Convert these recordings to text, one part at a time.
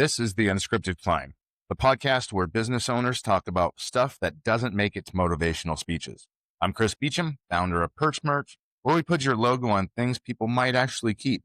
This is the Unscripted Climb, the podcast where business owners talk about stuff that doesn't make it to motivational speeches. I'm Chris Beecham, founder of Perch Merch, where we put your logo on things people might actually keep.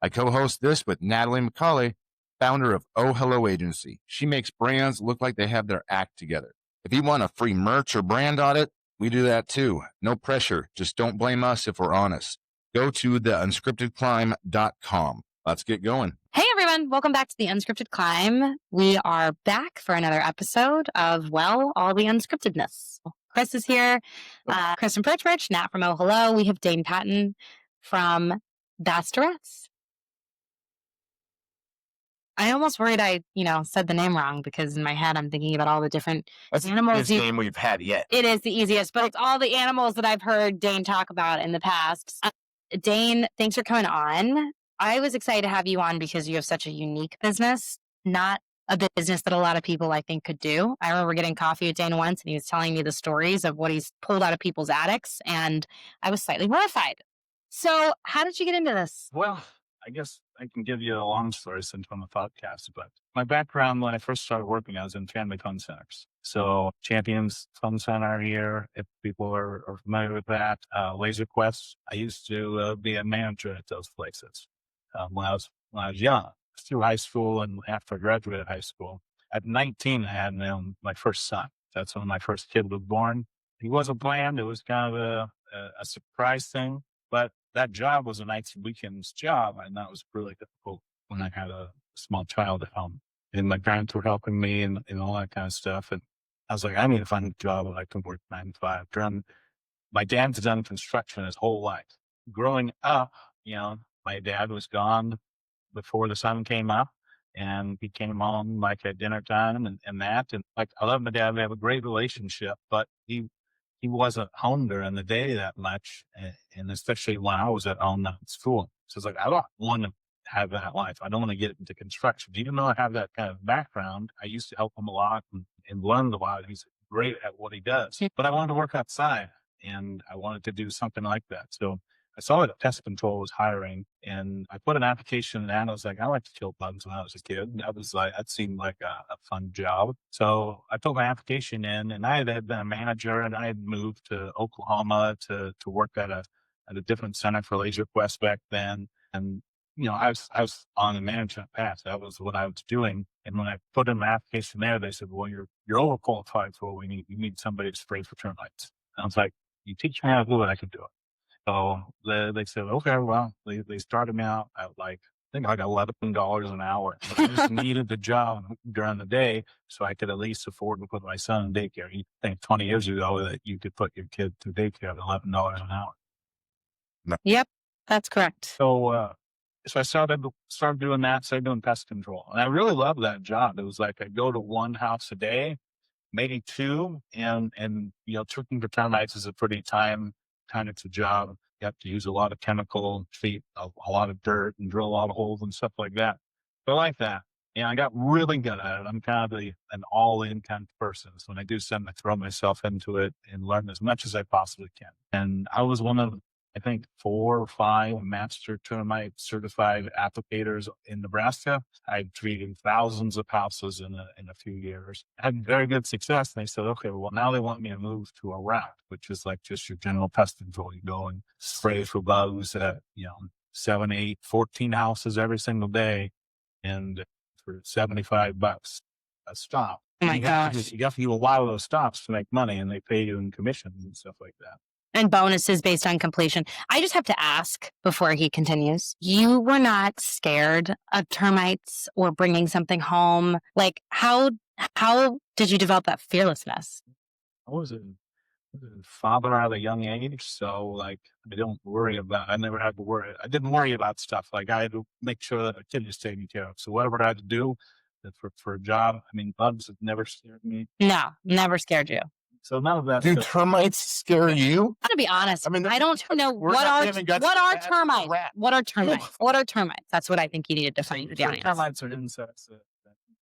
I co-host this with Natalie Micale, founder of Oh Hello Agency. She makes brands look like they have their act together. If you want a free merch or brand audit, we do that too. No pressure. Just don't blame us if we're honest. Go to theunscriptedclimb.com. Let's get going. Hey everyone, welcome back to the Unscripted Climb. We are back for another episode of, well, all the unscriptedness. Chris is here, Chris from Perch Merch, Nat from Oh Hello. We have Daine Patton from Basterettes. I almost worried I, said the name wrong because in my head I'm thinking about all the different animals. That's the name we've had yet. It is the easiest, but it's all the animals that I've heard Daine talk about in the past. Daine, thanks for coming on. I was excited to have you on because you have such a unique business, not a business that a lot of people I think could do. I remember getting coffee with Daine once and he was telling me the stories of what he's pulled out of people's attics and I was slightly horrified. So how did you get into this? Well, I guess I can give you a long story since I'm a podcast, but my background when I first started working, I was in family fun centers. So Champions Fun Center here, if people are familiar with that, Laser Quest. I used to be a manager at those places. When I was young, through high school and after I graduated high school. At 19, I had my first son. That's when my first kid was born. He wasn't planned. It was kind of a surprise thing, but that job was a nights and weekends job. And that was really difficult when I had a small child at home. And my parents were helping me and all that kind of stuff. And I was like, I need to find a job where I can work 9 to 5. My dad's done construction his whole life. Growing up, my dad was gone before the sun came up and he came home like at dinner time and that. And like, I love my dad. We have a great relationship, but he wasn't home during the day that much. And especially when I was at home, not at school. So it's like, I don't want to have that life. I don't want to get into construction. Even though I have that kind of background, I used to help him a lot and learned a lot. He's great at what he does, but I wanted to work outside and I wanted to do something like that. So I saw that Pest Control was hiring and I put an application in and I was like, I like to kill bugs when I was a kid. That seemed like a fun job. So I put my application in and I had been a manager and I had moved to Oklahoma to work at a different center for Laser Quest back then. And, I was on the management path. That was what I was doing. And when I put in my application there, they said, well, you're overqualified for what we need. You need somebody to spray for termites. And I was like, you teach me how to do it, I can do it. So they said, okay, well, they started me out at I think I got $11 an hour. But I just needed the job during the day so I could at least afford to put my son in daycare. You think 20 years ago that you could put your kid to daycare at $11 an hour. No. Yep, that's correct. So I started doing that, started doing pest control. And I really loved that job. It was like I go to one house a day, maybe 2, and tripping for termites is a pretty time it's a job. You have to use a lot of chemical, treat a lot of dirt and drill a lot of holes and stuff like that. But I like that. And I got really good at it. I'm kind of an all-in kind of person. So when I do something, I throw myself into it and learn as much as I possibly can. And I was one of, I think, 4 or 5 master termite certified applicators in Nebraska. I treated thousands of houses in a few years. I had very good success. And they said, okay, well, now they want me to move to a route, which is like just your general pest control. You go and spray for bugs at, 7, 8, 14 houses every single day. And for $75 a stop. Oh my gosh. You have to do a lot of those stops to make money and they pay you in commissions and stuff like that. And bonuses based on completion. I just have to ask before he continues. You were not scared of termites or bringing something home. Like how did you develop that fearlessness? I was a father at a young age, so I didn't worry about. I never had to worry. I didn't worry about stuff. I had to make sure that a kid was taken care of. So whatever I had to do for a job, bugs have never scared me. No, never scared you. So none of that. Do termites scare you? To be honest, I don't know what are termites. What are termites? What are termites? That's what I think you need to define. Termites are insects that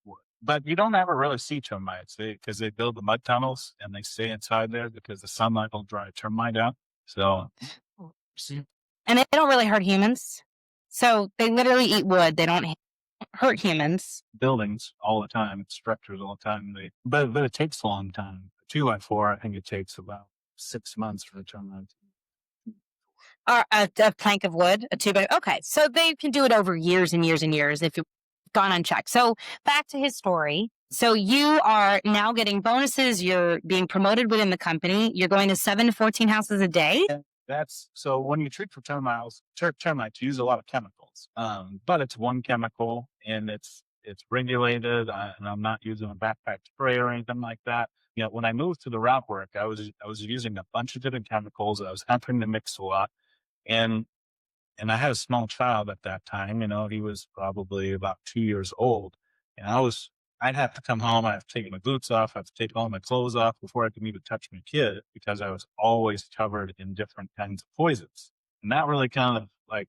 would. But you don't ever really see termites because they build the mud tunnels and they stay inside there because the sunlight will dry a termite out. So, and they don't really hurt humans. So they literally eat wood. They don't hurt humans. Buildings all the time, structures all the time. But it takes a long time. 2x4, I think it takes about 6 months for a turnaround. Or a plank of wood, a 2 by. Okay, so they can do it over years and years and years if you've gone unchecked. So back to his story. So you are now getting bonuses. You're being promoted within the company. You're going to 7 to 14 houses a day. That's so when you treat for termites, termites use a lot of chemicals, but it's one chemical and it's regulated, and I'm not using a backpack spray or anything like that. You know, when I moved to the route work, I was using a bunch of different chemicals. I was having to mix a lot, and I had a small child at that time. You know, he was probably about 2 years old, and I'd have to come home. I have to take my boots off. I have to take all my clothes off before I could even touch my kid because I was always covered in different kinds of poisons. And that really kind of like,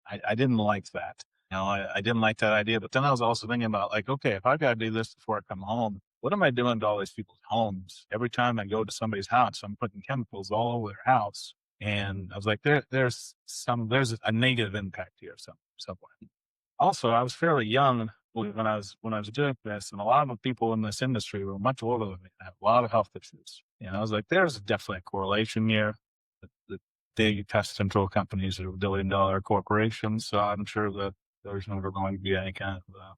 I didn't like that. You know, I didn't like that idea. But then I was also thinking about like, okay, if I've got to do this before I come home, what am I doing to all these people's homes? Every time I go to somebody's house, I'm putting chemicals all over their house. And I was like, there's a negative impact here somewhere. Also, I was fairly young when I was doing this, and a lot of the people in this industry were much older than me. Had a lot of health issues. And I was like, there's definitely a correlation here. The big pest control companies are billion-dollar corporations, so I'm sure that there's never going to be any kind of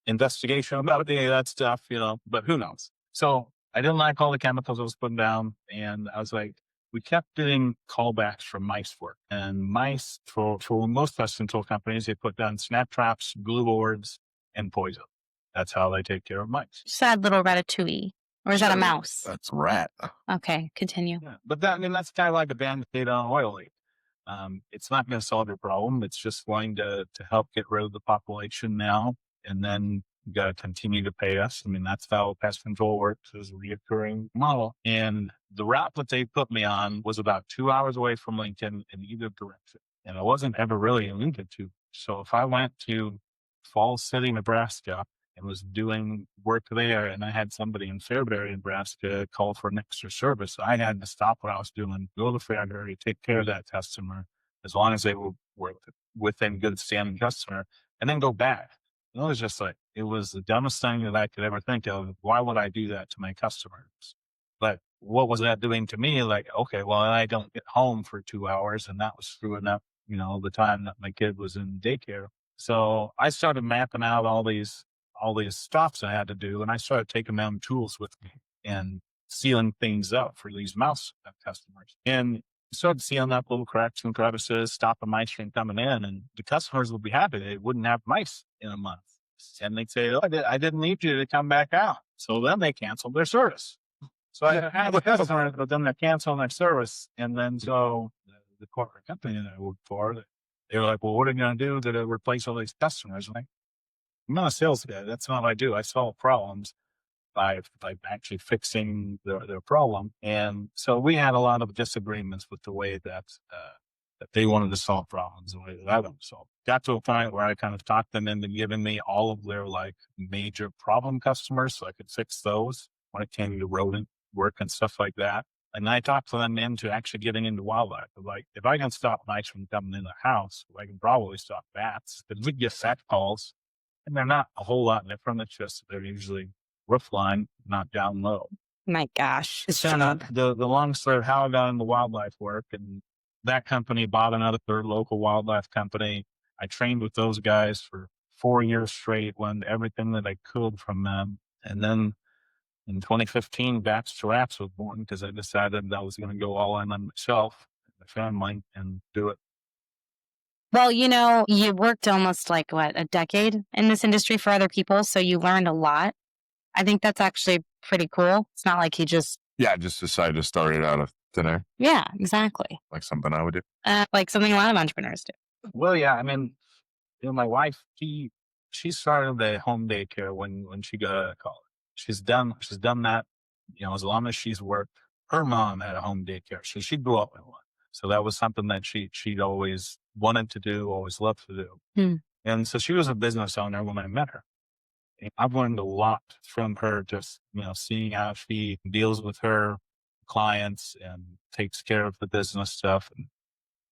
investigation about any of that stuff, you know, but who knows? So I didn't like all the chemicals I was putting down, and I was like, we kept getting callbacks from mice work. And mice, for most pest control companies, they put down snap traps, glue boards, and poison. That's how they take care of mice. Sad little ratatouille. Or is that a mouse? That's a rat. Okay, continue. Yeah. But that's kind of like a band-aid on an oil leak. It's not going to solve your problem. It's just going to help get rid of the population now. And then you got to continue to pay us. I mean, that's how pest control works, is a reoccurring model. And the route that they put me on was about 2 hours away from Lincoln in either direction. And I wasn't ever really in Lincoln to. So if I went to Falls City, Nebraska, and was doing work there, and I had somebody in Fairbury, Nebraska call for an extra service, I had to stop what I was doing, go to Fairbury, take care of that customer, as long as they were within good standing customer, and then go back. It was just like, it was the dumbest thing that I could ever think of. Why would I do that to my customers? But what was that doing to me? Like, okay, well, I don't get home for 2 hours, and that was screwing up, you know, the time that my kid was in daycare. So I started mapping out all these stops I had to do, and I started taking my own tools with me and sealing things up for these mouse customers. And started sealing up little cracks and crevices, stopping mice from coming in, and the customers would be happy. They wouldn't have mice in a month. And they'd say, oh, I didn't need you to come back out. So then they canceled their service. So I had the customers, but then they're canceling their service. And then so the corporate company that I worked for, they were like, well, what are you going to do to replace all these customers? I'm like, I'm not a sales guy. That's not what I do. I solve problems by actually fixing their problem. And so we had a lot of disagreements with the way that they wanted to solve problems, the way that I wanted to solve. Got to a point where I kind of talked them into giving me all of their like major problem customers so I could fix those when it came to rodent work and stuff like that. And I talked to them into actually getting into wildlife. Like, if I can stop mice from coming in the house, I can probably stop bats. Because we get bat calls, and they're not a whole lot different. It's just they're usually roof line, not down low. My gosh. The long story of how I got into wildlife work, and that company bought another local wildlife company. I trained with those guys for 4 years straight, learned everything that I could from them. And then in 2015, Bats to Rats was born because I decided I was going to go all in on myself, my family, and do it. Well, you know, you worked almost like, a decade in this industry for other people, so you learned a lot. I think that's actually pretty cool. It's not like you just... Yeah, I just decided to start it out of thin air. Yeah, exactly. Like something I would do. Like something a lot of entrepreneurs do. Well, yeah, I mean, you know, my wife, she started the home daycare when she got out of college. She's done that, you know, as long as she's worked. Her mom had a home daycare, so she grew up in one. So that was something that she'd always wanted to do, always loved to do. And so she was a business owner when I met her. And I've learned a lot from her, just, you know, seeing how she deals with her clients and takes care of the business stuff. And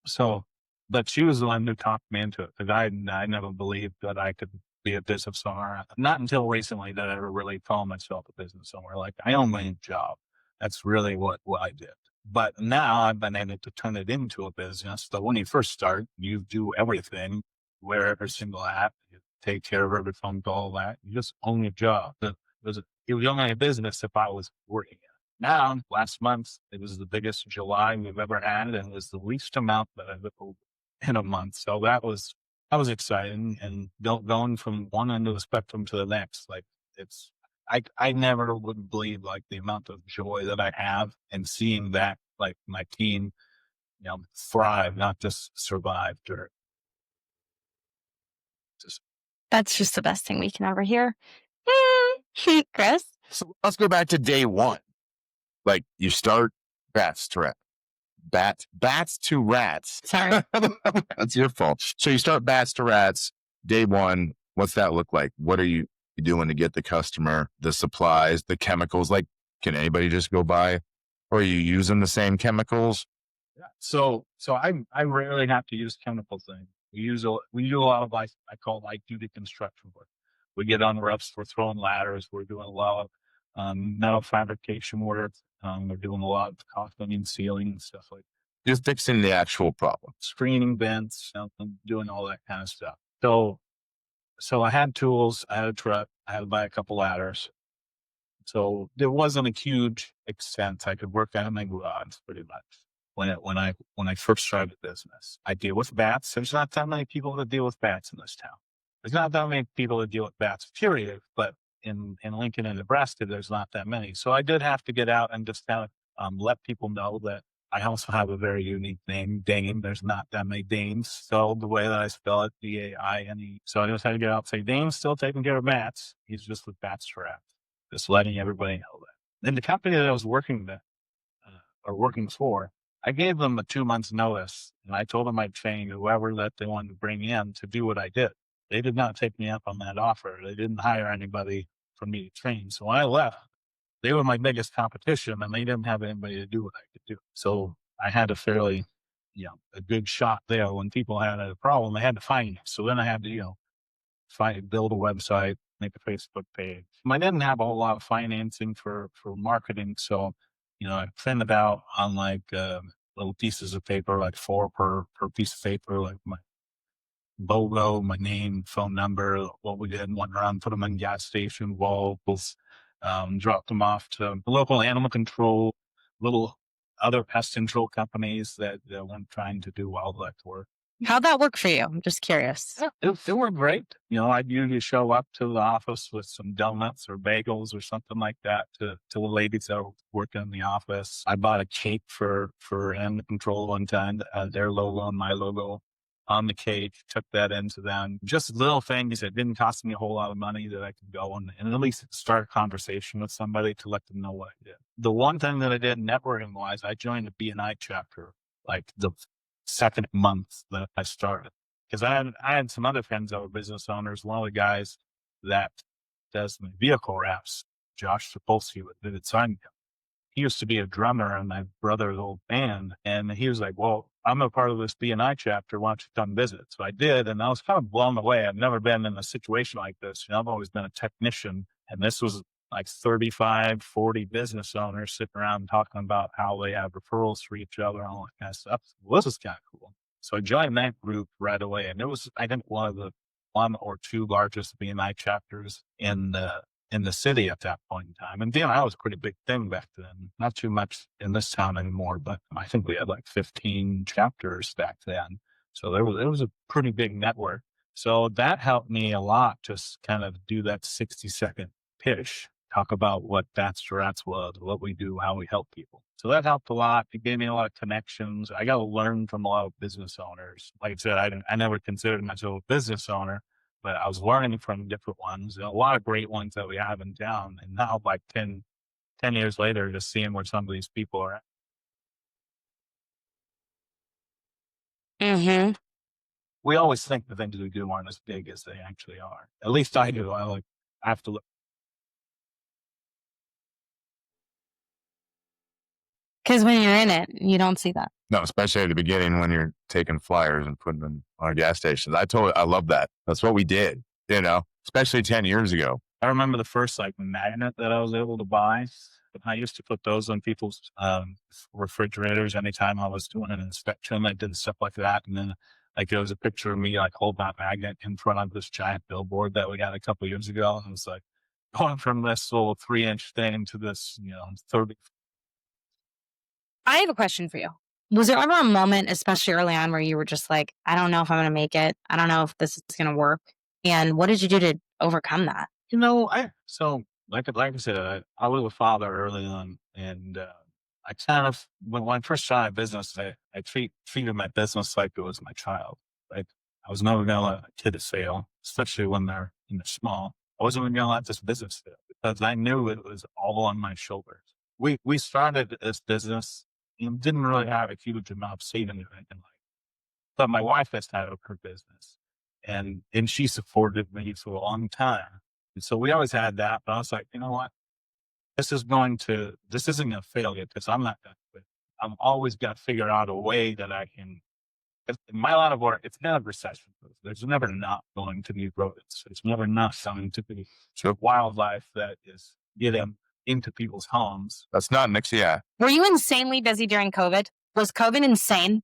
so But she was the one who talked me into it, because I never believed that I could be a business owner. Not until recently did I ever really call myself a business owner. Like, I own my own job. That's really what I did. But now I've been able to turn it into a business. So when you first start, you do everything, wear every single hat, you take care of every phone call, that you just own your job. It was only a business if I was working in it. Now, last month, it was the biggest July we've ever had, and it was the least amount that I've ever in a month. So that was exciting, and going from one end of the spectrum to the next. Like, I never would believe like the amount of joy that I have in seeing that, like, my team, thrive, not just survive. Or just That's just the best thing we can ever hear. Chris? So let's go back to day one. Like, you start bats to rats. Sorry. That's your fault. So you start bats to rats. Day one, what's that look like? What are you doing to get the customer, the supplies, the chemicals? Like, can anybody just go buy, or are you using the same chemicals? Yeah. So I rarely have to use chemical things. We do a lot of, like, I call light duty construction work. We get on roofs, we're throwing ladders, we're doing a lot of metal fabrication work. We're doing a lot of caulking and sealing and stuff like that. Just fixing the actual problem. Screening vents, doing all that kind of stuff. So I had tools, I had a truck, I had to buy a couple ladders. So there wasn't a huge extent. I could work out of my garage pretty much. When I first started the business, I deal with bats. There's not that many people that deal with bats in this town. There's not that many people that deal with bats, period. But in Lincoln and Nebraska, there's not that many. So I did have to get out and just kind of let people know that I also have a very unique name, Daine. There's not that many Daines spelled the way that I spell it, D-A-I-N-E. So I just had to get out and say, Daine's still taking care of bats. He's just with bats for rats. Just letting everybody know that. And the company that I was working for, I gave them a 2 months notice, and I told them I'd train whoever that they wanted to bring in to do what I did. They did not take me up on that offer. They didn't hire anybody for me to train. So when I left, they were my biggest competition, and they didn't have anybody to do what I could do. So I had a fairly, a good shot there. When people had a problem, they had to find me. So then I had to, build a website, make a Facebook page. I didn't have a whole lot of financing for marketing. So, I printed out on like little pieces of paper, like 4 per piece of paper, like my logo, my name, phone number, what we did, went around, put them in gas station walls, dropped them off to local animal control, little other pest control companies that weren't trying to do wildlife work. How'd that work for you? I'm just curious. Yeah, it worked great. I'd usually show up to the office with some donuts or bagels or something like that to the ladies that were working in the office. I bought a cake for animal control one time that had their logo and my logo on the cake, took that into them. Just little things that didn't cost me a whole lot of money that I could go and at least start a conversation with somebody to let them know what I did. The one thing that I did networking wise, I joined a B&I chapter, like the second month that I started. Because I had some other friends that were business owners. One of the guys that does my vehicle wraps, Josh Sapolsky with Vivid Sign, he used to be a drummer in my brother's old band. And he was like, well, I'm a part of this B&I chapter. Why don't you come visit? So I did. And I was kind of blown away. I've never been in a situation like this. I've always been a technician. And this was like 35, 40 business owners sitting around talking about how they have referrals for each other and all that kind of stuff. Well, this is kind of cool. So I joined that group right away. And it was, I think, one of the 1 or 2 largest B&I chapters in the city at that point in time. And B&I was a pretty big thing back then. Not too much in this town anymore, but I think we had like 15 chapters back then. So there was a pretty big network. So that helped me a lot, just kind of do that 60-second pitch, talk about what Bats to Rats was, what we do, how we help people. So that helped a lot. It gave me a lot of connections. I got to learn from a lot of business owners. Like I said, I never considered myself a business owner, but I was learning from different ones, a lot of great ones that we have in town. And now, like 10 years later, just seeing where some of these people are at. Mm-hmm. We always think the things we do aren't as big as they actually are. At least I do. I have to look. Because when you're in it, you don't see that. No, especially at the beginning when you're taking flyers and putting them on a gas station. I love that. That's what we did, especially 10 years ago. I remember the first like magnet that I was able to buy. I used to put those on people's refrigerators anytime I was doing an inspection. I did stuff like that. And then like there was a picture of me like hold that magnet in front of this giant billboard that we got a couple of years ago. And it was like going from this little 3-inch thing to this, 30. I have a question for you. Was there ever a moment, especially early on, where you were just like, I don't know if I'm going to make it. I don't know if this is going to work. And what did you do to overcome that? Like I said, I was a father early on, and I kind of when I first started business, I treated my business like it was my child. Like I was never going to let a kid fail, especially when they're small. I wasn't going to let this business fail because I knew it was all on my shoulders. We started this business and didn't really have a huge amount of savings or anything like that. But my wife has had her business, and she supported me for a long time. And so we always had that, but I was like, you know what? This isn't going to fail yet because I'm not going to quit. I'm always got to figure out a way that I can. In my line of work, it's never recession proof. There's never not going to be rodents. There's never not going to be wildlife that is getting into people's homes. That's not mixed. Yeah. Were you insanely busy during COVID? Was COVID insane?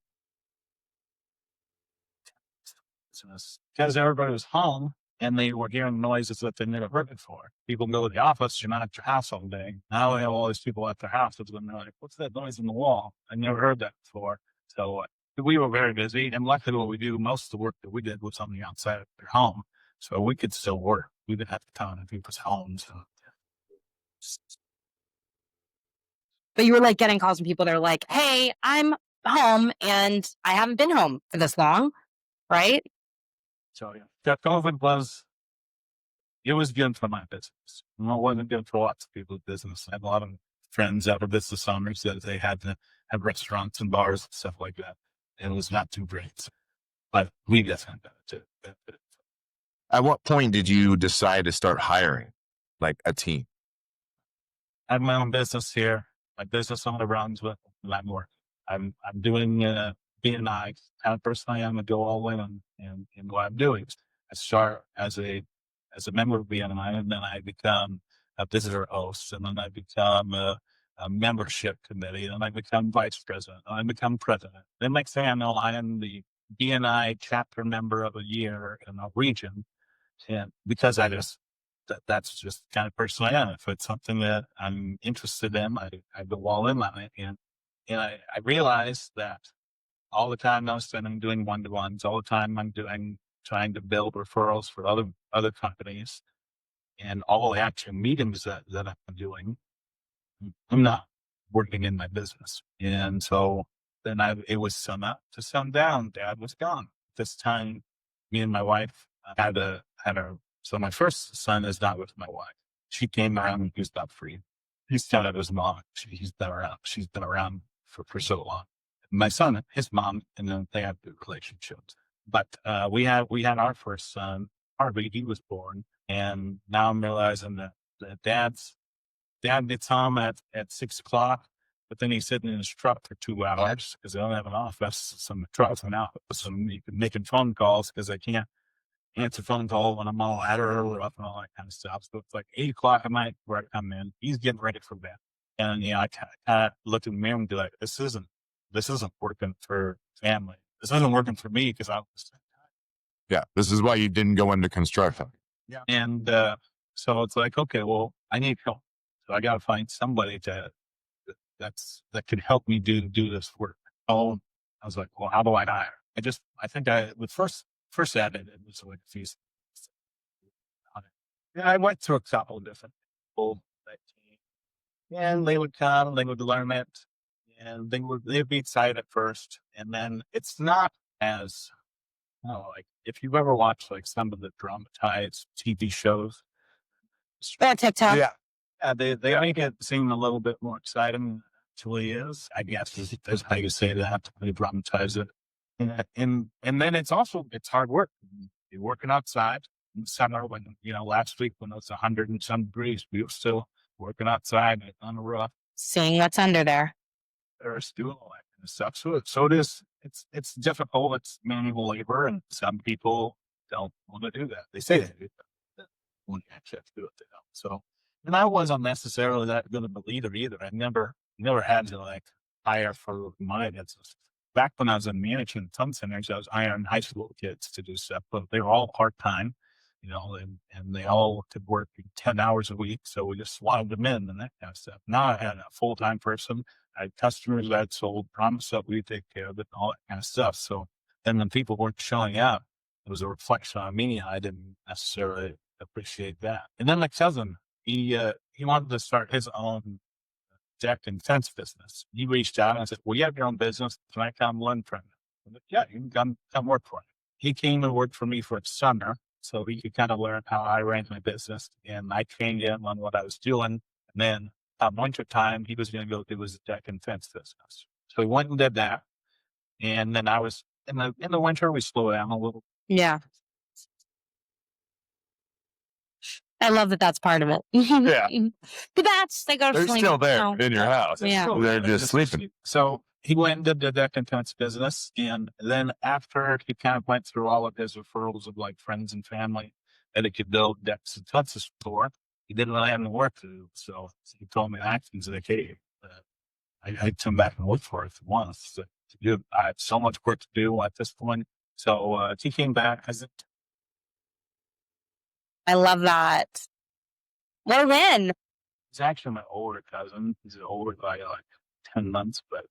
Because everybody was home and they were hearing noises that they never heard before. People go to the office, you're not at your house all day. Now we have all these people at their houses and they're like, what's that noise in the wall? I never heard that before. So we were very busy. And luckily what we do, most of the work that we did was on the outside of their home. So we could still work. We didn't have to come to people's homes. But you were like getting calls from people that are like, hey, I'm home and I haven't been home for this long, right? So yeah, COVID was good for my business. It wasn't good for lots of people's business. I had a lot of friends that were business owners that they had to have restaurants and bars and stuff like that. And it was not too great. But we definitely benefited. At what point did you decide to start hiring like a team? I have my own business here. My business owner runs with my work. I'm doing BNI. Kind of person I am to go all in and what I'm doing. I start as a member of BNI, and then I become a visitor host, and then I become a membership committee, and then I become vice president, and I become president. Then next thing I know, I am the BNI chapter member of the year in a region, and because that's just the kind of person I am. If it's something that I'm interested in, I go all in on it, and I realized that all the time I'm spending doing one-to-ones, all the time I'm trying to build referrals for other companies, and all the actual meetings that I'm doing, I'm not working in my business. And so then it was sun up to sundown. Dad was gone. This time, me and my wife so my first son is not with my wife. She came around and he was about 3. He's kind of his mom. She's been around. She's been around for so long. My son, his mom, and then they have good relationships. But we had our first son, Harvey. He was born, and now I'm realizing that dad gets home at 6 o'clock, but then he's sitting in his truck for 2 hours because they don't have an office. Some trucks and out, some making phone calls because I can't answer phone call when I'm all at her or up and all that kind of stuff. So it's like 8 o'clock at night where I come in. He's getting ready for bed, and I kind of look in the mirror and be like, this isn't working for family. This isn't working for me because I was. Yeah, this is why you didn't go into construction. Yeah, and so it's like, okay, well, I need help, so I got to find somebody that could help me do this work. Oh, I was like, well, how do I hire? I think the first ad it was like fees. Yeah, I went through a couple of different people, and they would come, they would learn it, and they'd be excited at first, and then it's not as like if you've ever watched like some of the dramatized TV shows. TikTok. Yeah, they make it seem a little bit more exciting than it actually is. I guess that's how you say that. They dramatize it. And then it's hard work. You're working outside in the summer when, last week when it was 100 and some degrees, we were still working outside on the roof. Seeing what's under there. There's doing all that kind and stuff. So it is, it's difficult. It's manual labor, and some people don't want to do that. They say they do that when you actually have to do it, they don't. So, and I wasn't necessarily that good of a leader either. I never had to like hire for my business. Back when I was in management some centers, I was hiring high school kids to do stuff, but they were all part time, and they all could work 10 hours a week. So we just slotted them in and that kind of stuff. Now I had a full time person. I had customers that I'd sold, promised that we'd take care of it, and all that kind of stuff. So then when people weren't showing up, it was a reflection on me. I didn't necessarily appreciate that. And then my cousin, he wanted to start his own deck and fence business. He reached out and said, "Well, you have your own business. Can I come learn from you?" I'm like, "Yeah, you can come work for me." He came and worked for me for a summer so he could kind of learn how I ran my business. And I trained him on what I was doing. And then winter time, he was going to go do his deck and fence business. So he went and did that. And then I was in the winter, we slowed down a little. Yeah. I love that that's part of it. Yeah. The bats, they go to They're sleep. still there So, in your house. Yeah. They're just sleeping. So he went and did the deck and fence business. And then after he kind of went through all of his referrals of like friends and family that he could build decks and fences for, he didn't really have any work to do. So he told me actions like, "Hey, I'd come back and work for it if you want." So I have so much work to do at this point. So he came back. I love that. Well, then, He's actually my older cousin. He's older by like 10 months, but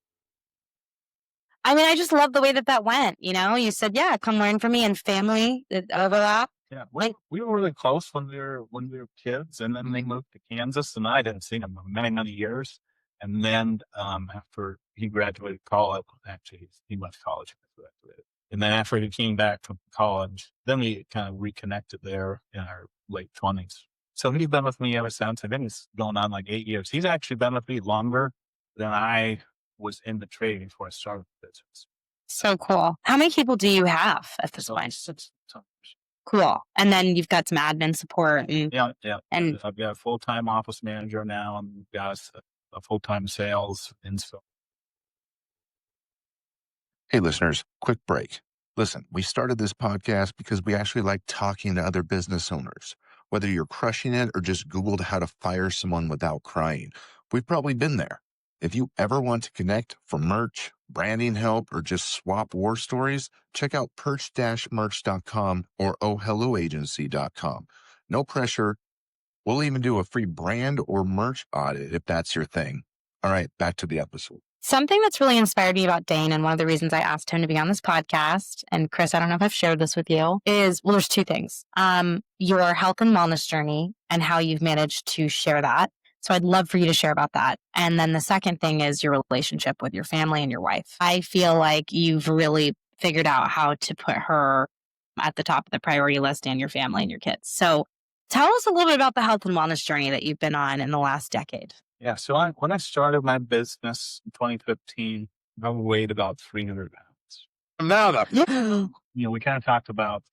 I mean, I just love the way that went. You said, "Yeah, come learn from me," and family overlap. yeah, we were really close when we were kids, and then they moved to Kansas, and I didn't see him in many, many years. And then after he graduated college, actually he went to college and graduated. And then after he came back from college, then we kind of reconnected there in our late 20s. So he's been with me ever since. I think it's going on like 8 years. He's actually been with me longer than I was in the trade before I started the business. So cool. How many people do you have at this point? Cool. And then you've got some admin support. Yeah. And I've got a full-time office manager now, and got a full-time sales install. Hey, listeners, quick break. Listen, we started this podcast because we actually like talking to other business owners. Whether you're crushing it or just Googled how to fire someone without crying, we've probably been there. If you ever want to connect for merch, branding help, or just swap war stories, check out perch-merch.com or ohhelloagency.com. No pressure. We'll even do a free brand or merch audit if that's your thing. All right, back to the episode. something that's really inspired me about Daine, and one of the reasons I asked him to be on this podcast, and Chris, I don't know if I've shared this with you, is, well, there's two things. Your health and wellness journey and how you've managed to share that. So I'd love for you to share about that. And then the second thing is your relationship with your family and your wife. I feel like you've really figured out how to put her at the top of the priority list, and your family and your kids. So tell us a little bit about the health and wellness journey that you've been on in the last decade. Yeah. So when I started my business in 2015, I weighed about 300 pounds. Now, We kind of talked about,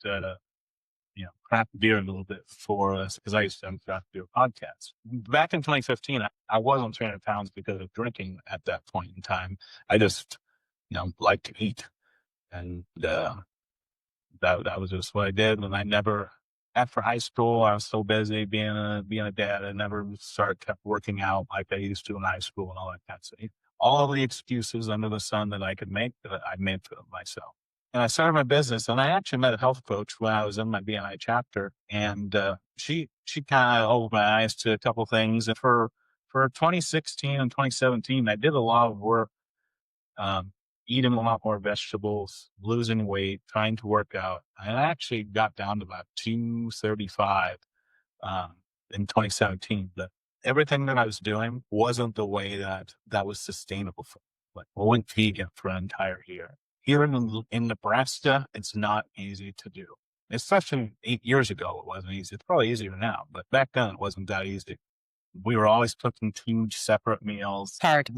craft beer a little bit before us, because I used to have a craft beer podcast. Back in 2015, I wasn't 300 pounds because of drinking at that point in time. I just, liked to eat. And that was just what I did. And I never, after high school, I was so busy being a dad, I never kept working out like I used to in high school and all that kind of stuff. All the excuses under the sun that I could make, that I made for myself. And I started my business, and I actually met a health coach when I was in my BNI chapter, and she kind of opened my eyes to a couple things. And for 2016 and 2017, I did a lot of work, eating a lot more vegetables, losing weight, trying to work out. I actually got down to about 235 in 2017. But everything that I was doing wasn't the way that was sustainable for me. Like, I went vegan for an entire year. Here in Nebraska, it's not easy to do. Especially 8 years ago, it wasn't easy. It's probably easier now, but back then it wasn't that easy. We were always cooking huge separate meals. Hard.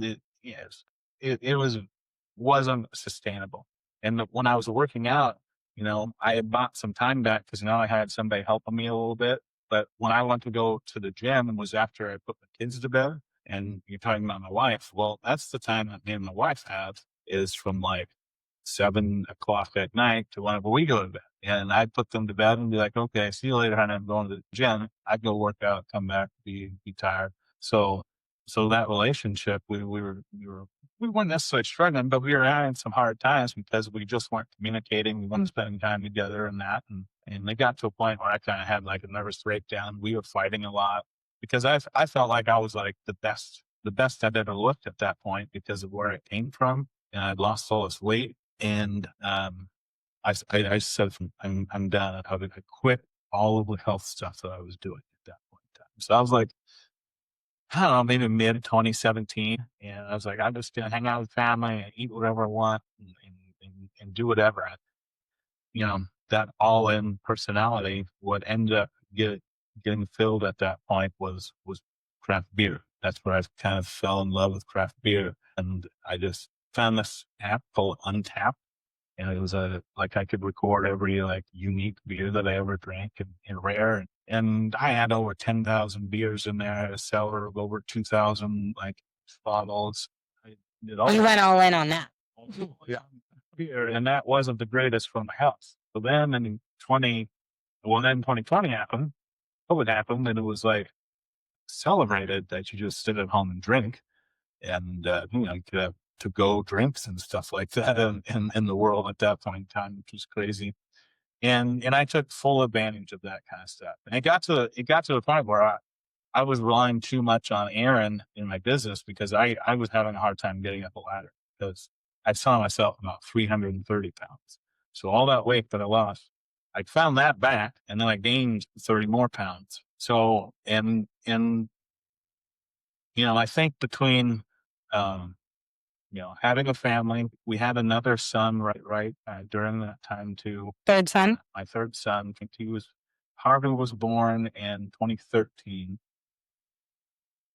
It wasn't sustainable. And when I was working out, I had bought some time back because now I had somebody helping me a little bit. But when I went to go to the gym, it was after I put the kids to bed. And you're talking about my wife. Well, that's the time that me and my wife have is from like 7 o'clock at night to whenever we go to bed. And I'd put them to bed and be like, okay, see you later, honey. I'm going to the gym. I'd go work out, come back, be tired. So that relationship, we weren't necessarily struggling, but we were having some hard times because we just weren't communicating. We weren't spending time together and that. And it got to a point where I kind of had like a nervous breakdown. We were fighting a lot because I felt like I was like the best I'd ever looked at that point because of where I came from. And I'd lost all this weight. And I said, I'm done. I quit all of the health stuff that I was doing at that point in time. So I was like, I don't know, maybe mid 2017. And I was like, I'm just going to hang out with family and eat whatever I want and do whatever. You know, that all in personality, what ended up getting filled at that point was craft beer. That's where I kind of fell in love with craft beer. And I just found this app called Untapped. And it was like I could record every like unique beer that I ever drank and rare. And I had over 10,000 beers in there. I had a cellar of over 2,000 like bottles. I did all You went all in on that. Yeah, beer, and that wasn't the greatest for my health. So then in 2020 happened, COVID happened, and it was like celebrated that you just sit at home and drink, and you know, you could have to-go drinks and stuff like that in the world at that point in time, which was crazy. And I took full advantage of that kind of stuff. And it got to the point where I was relying too much on Aaron in my business because I was having a hard time getting up a ladder because I saw myself about 330 pounds. So all that weight that I lost, I found that back, and then I gained 30 more pounds. So, and you know, I think between, you know, having a family, we had another son right during that time too. Third son? My third son, Harvey was born in 2013.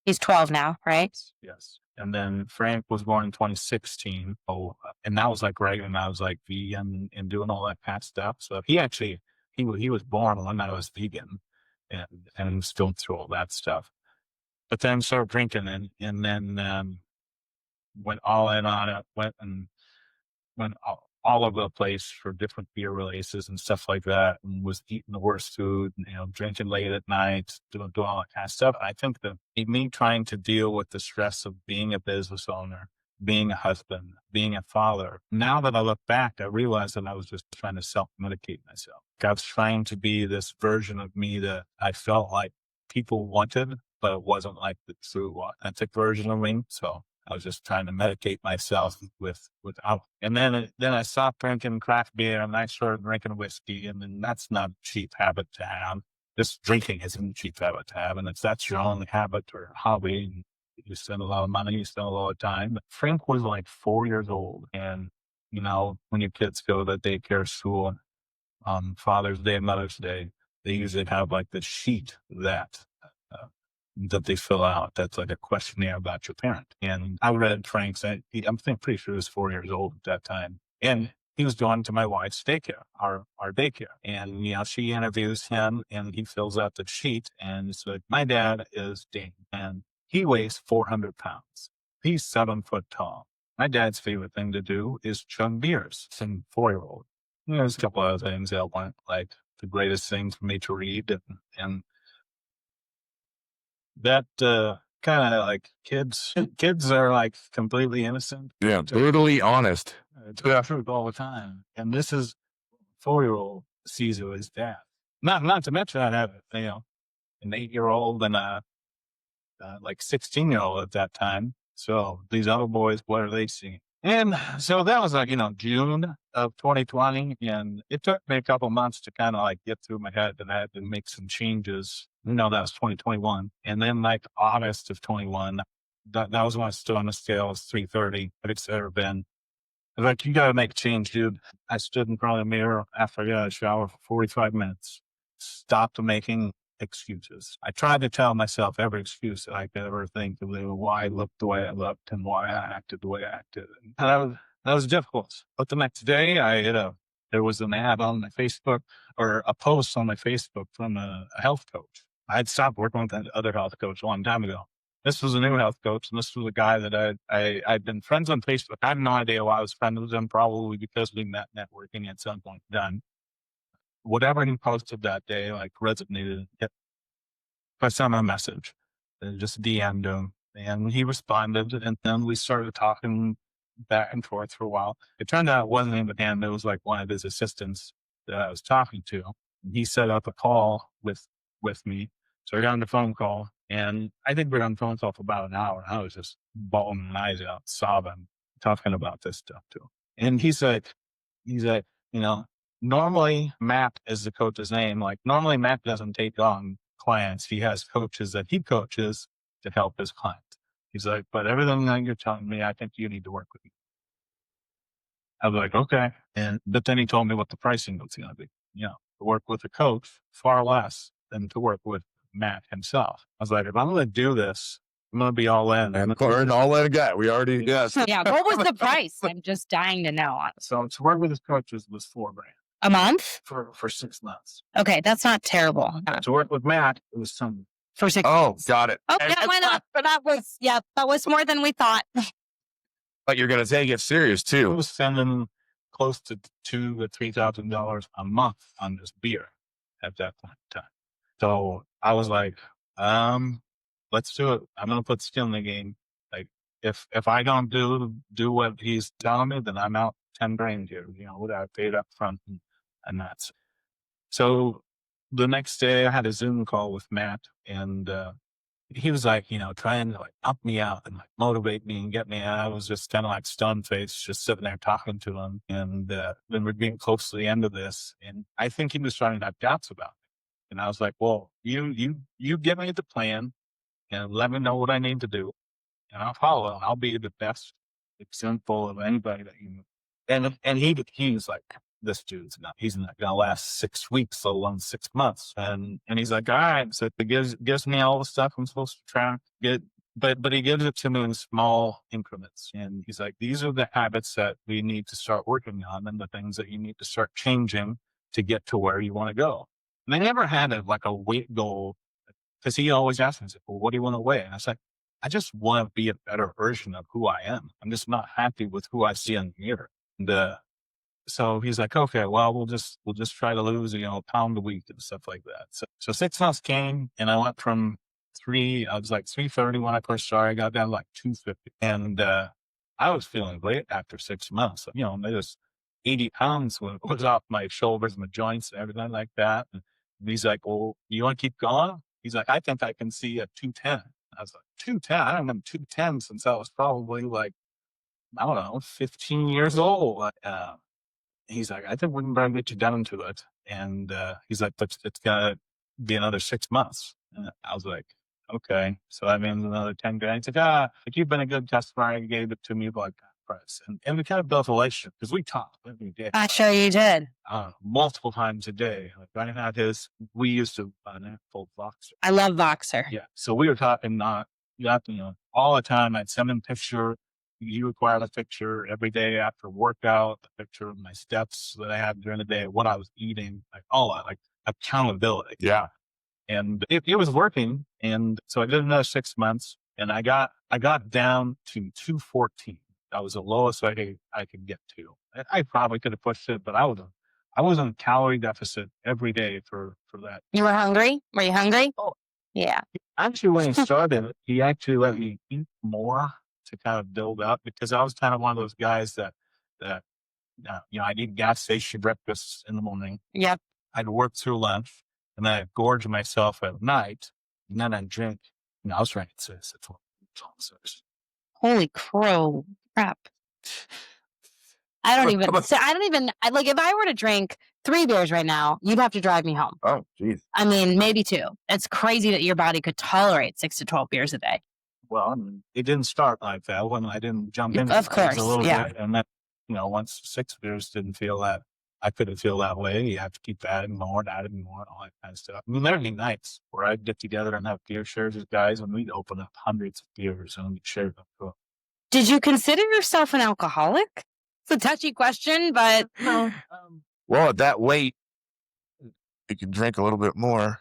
He's 12 now, right? Yes. And then Frank was born in 2016. Oh, and that was like right when I was like vegan and doing all that kind of stuff. So he was born when I was vegan and still through all that stuff. But then started drinking and then went all in on it, went all over the place for different beer releases and stuff like that, and was eating the worst food, you know, drinking late at night, doing all that kind of stuff. I think that me trying to deal with the stress of being a business owner, being a husband, being a father. Now that I look back, I realize that I was just trying to self-medicate myself. I was trying to be this version of me that I felt like people wanted, but it wasn't like the true authentic version of me. So I was just trying to medicate myself with alcohol. And then I stopped drinking craft beer and I started drinking whiskey. And then that's not a cheap habit to have. This drinking isn't a cheap habit to have. And if that's your only habit or hobby, and you spend a lot of money, you spend a lot of time. But Frank was like 4 years old. And, you know, when your kids go to daycare school, Father's Day, Mother's Day, they usually have like the sheet that they fill out. That's like a questionnaire about your parent. And I read Frank's, I'm pretty sure he was 4 years old at that time. And he was going to my wife's daycare, our daycare. And, you know, she interviews him and he fills out the sheet. And it's like, my dad is Daine and he weighs 400 pounds. He's 7 foot tall. My dad's favorite thing to do is chug beers. Some 4-year-old. There's a couple other things that weren't like the greatest thing for me to read. And that kind of like kids are like completely innocent. Yeah, brutally honest. To that fruit all the time. And this is 4-year-old sees it as dad. Not to mention I have, you know, an 8-year-old and a like 16-year-old at that time. So these other boys, what are they seeing? And so that was like, you know, June of 2020. And it took me a couple months to kind of like get through my head that I had to make some changes. You know, that was 2021. And then like August of 21, that was when I stood on the scale as 330, but it's ever been. I was like, you got to make a change, dude. I stood in front of the mirror after I got out of the shower for 45 minutes, stopped making excuses. I tried to tell myself every excuse that I could ever think of why I looked the way I looked and why I acted the way I acted. And that was difficult. But the next day there was an ad on my Facebook or a post on my Facebook from a health coach. I had stopped working with that other health coach a long time ago. This was a new health coach, and this was a guy that I'd been friends on Facebook. I have no idea why I was friends with him, probably because we met networking at some point done. Whatever he posted that day, like, resonated. I sent him a message and just DM'd him, and he responded, and then we started talking back and forth for a while. It turned out it wasn't even him. It was like one of his assistants that I was talking to. And he set up a call with me. So I got on the phone call, and I think we were on the phone call for about an hour. I was just bawling my eyes out, sobbing, talking about this stuff too. And he's like, normally Matt is the coach's name. Like, normally Matt doesn't take on clients. He has coaches that he coaches to help his clients. He's like, but everything that you're telling me, I think you need to work with me. I was like, okay. But then he told me what the pricing was going to be. To work with a coach, far less than to work with Matt himself. I was like, if I'm going to do this, I'm going to be all in. And an all-in guy. We already guessed. Yeah. What was the price? I'm just dying to know. So to work with his coaches was $4,000 a month for 6 months. Okay, that's not terrible. To work with Matt, it was some For 6 Oh, months. got it. Oh, yeah, why not? But that was more than we thought. But you're going to take it serious I too. was spending close to $2,000 to $3,000 a month on this beer at that point in time. So I was like, let's do it. I'm going to put skin in the game. Like, if I don't do what he's telling me, then I'm out $10,000 here, what I paid up front, and that's. So the next day I had a Zoom call with Matt, and he was like, trying to like up me out and like motivate me and get me. And I was just kind of like stone faced, just sitting there talking to him. And then we're getting close to the end of this, and I think he was trying to have doubts about me. And I was like, well, you give me the plan and let me know what I need to do, and I'll follow it. I'll be the best example of anybody that you know. And he was like, this dude's he's not going to last 6 weeks, let alone 6 months. And he's like, all right. So it gives me all the stuff I'm supposed to try to get, but he gives it to me in small increments. And he's like, these are the habits that we need to start working on, and the things that you need to start changing to get to where you want to go. And I never had a weight goal, because he always asked me, well, what do you want to weigh? And I was like, I just want to be a better version of who I am. I'm just not happy with who I see in the mirror. And so he's like, okay, well, we'll just try to lose, a pound a week and stuff like that. So 6 months came, and I went from I was like 330 when I first started. I got down to like 250. And I was feeling great after 6 months. There's 80 pounds was off my shoulders, my joints, and everything like that. And he's like, well, you want to keep going? He's like, I think I can see a 210. I was like, 210? I don't know, 210 since I was probably like, I don't know, 15 years old. He's like, I think we can probably get you down to it. And he's like, but it's going to be another 6 months. And I was like, okay. So that means another $10,000. He's like, you've been a good customer. You gave it to me like that price. And we kind of built a relationship, because we talked every day. I'm sure you did. Multiple times a day. Like, I had we used to full Voxer. I love Voxer. Yeah. So we were talking all the time. I'd send him a picture. You required a picture every day after workout, a picture of my steps that I had during the day, what I was eating, like all that, like accountability. Yeah. And it was working. And so I did another 6 months, and I got down to 214. That was the lowest I could get to. I probably could have pushed it, but I was on a calorie deficit every day for that. You were hungry? Were you hungry? Oh. Yeah. Actually, when he started, he actually let me eat more to kind of build up, because I was kind of one of those guys that I'd eat gas station breakfast in the morning. Yep. I'd work through lunch, and then I'd gorge myself at night, and then I'd drink. I was drinking 6 at 12. Holy crap. I don't even, like, if I were to drink 3 beers right now, you'd have to drive me home. Oh, geez. I mean, maybe 2. It's crazy that your body could tolerate 6 to 12 beers a day. Well, it didn't start like that when I didn't jump in. Of course, a little yeah. bit, and then, once 6 beers didn't feel that, I couldn't feel that way. You have to keep adding more, all that kind of stuff. I mean, there'd be nights where I'd get together and have beer shares with guys, and we'd open up hundreds of beers and we'd share them. Did you consider yourself an alcoholic? It's a touchy question, but No. Well, at that weight, You can drink a little bit more.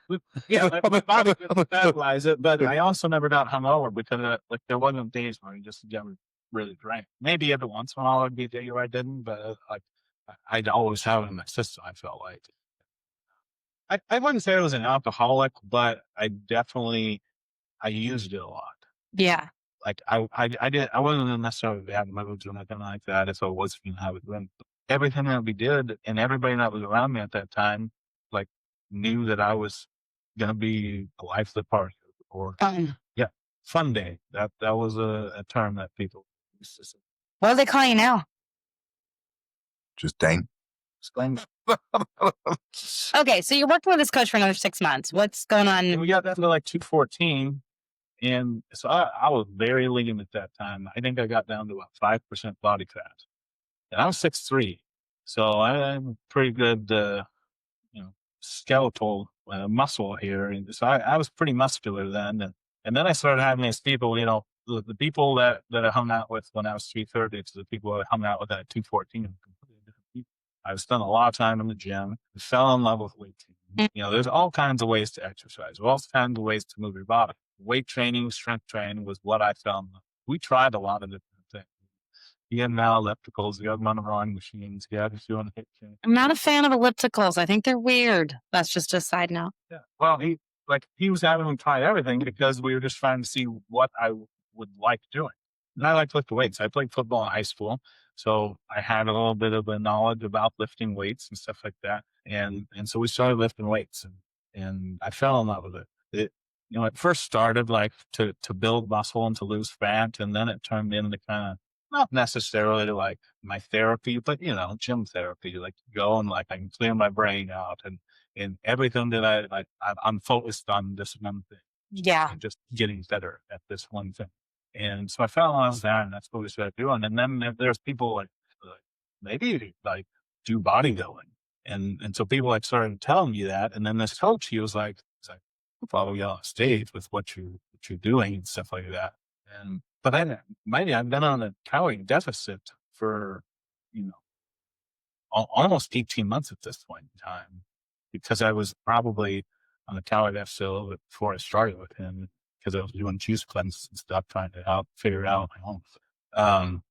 Yeah, my body could metabolize it, but I also never got hungover because there wasn't days where I just never really drank. Maybe every once in a while would be a day where I didn't, but I'd always have it in my system. I felt like I wouldn't say I was an alcoholic, but I used it a lot. Yeah. Like I wasn't necessarily bad moods or nothing like that. If I was going to have it, then everything that we did and everybody that was around me at that time, like knew that I was going to be a life of the party or yeah, fun day. That was a term that people used to say. What do they call you now? Just Daine. Okay, so you're working with this coach for another 6 months. What's going on? And we got that to like 214. And so I was very lean at that time. I think I got down to about 5% body fat. And I was 6'3". So I'm pretty good, skeletal muscle here. And so I was pretty muscular then. And then I started having these people, the people that I hung out with when I was 330 to the people I hung out with at 214. Completely different people. I spent a lot of time in the gym. I fell in love with weight training. There's all kinds of ways to exercise, all kinds of ways to move your body. Weight training, strength training was what I found. We tried a lot of different things. You had now ellipticals, you had rowing machines, you had to do on hip chain. I'm not a fan of ellipticals. I think they're weird. That's just a side note. Yeah. Well, he was having me try everything because we were just trying to see what I would like doing. And I like to lift weights. I played football in high school, so I had a little bit of a knowledge about lifting weights and stuff like that. And so we started lifting weights, and I fell in love with it. It first started like to build muscle and to lose fat, and then it turned into kind of not necessarily like my therapy, but gym therapy. Like go and like I can clear my brain out and everything that I'm focused on this one thing. Yeah, and just getting better at this one thing. And so I fell in love with that, and that's what we started doing. And then there's people like maybe like do bodybuilding, and so people like started telling me that. And then this coach, he was like, follow you on stage with what you're doing and stuff like that. But I've been on a calorie deficit for, almost 18 months at this point in time, because I was probably on a calorie deficit a little bit before I started with him, because I was doing juice cleanses and stuff, trying to figure it out on my own.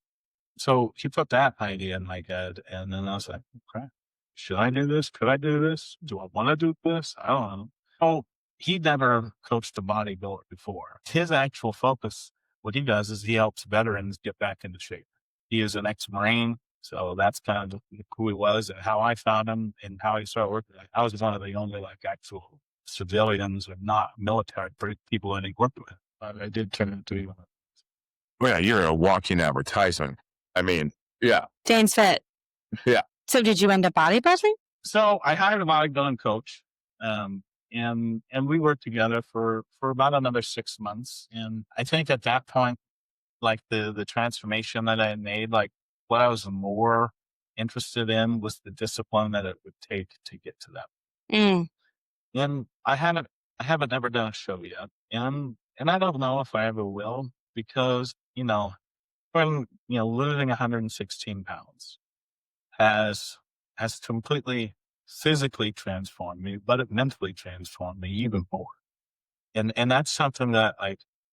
So he put that idea in my head, and then I was like, okay, should I do this? Could I do this? Do I want to do this? I don't know. Oh, he never coached a bodybuilder before. His actual focus, what he does is he helps veterans get back into shape. He is an ex-Marine, so that's kind of who he was and how I found him and how he started working. I was one of the only actual civilians or not military people that he worked with. I did turn into be one. Well, yeah, you're a walking advertisement. I mean, yeah. Daine's fit. Yeah. So did you end up bodybuilding? So I hired a bodybuilding coach. And we worked together for about another 6 months. And I think at that point, like the transformation that I had made, like what I was more interested in was the discipline that it would take to get to that. And I haven't ever done a show yet. And I don't know if I ever will, because, when, losing 116 pounds has completely physically transformed me, but it mentally transformed me even more. And that's something that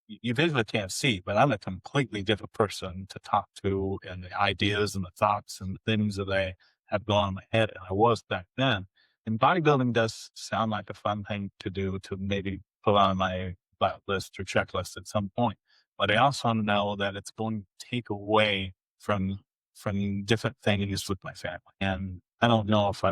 you visually can't see, but I'm a completely different person to talk to, and the ideas and the thoughts and the things that I have gone in my head, and I was back then. And bodybuilding does sound like a fun thing to do, to maybe put on my bucket list or checklist at some point. But I also know that it's going to take away from different things with my family. And I don't know if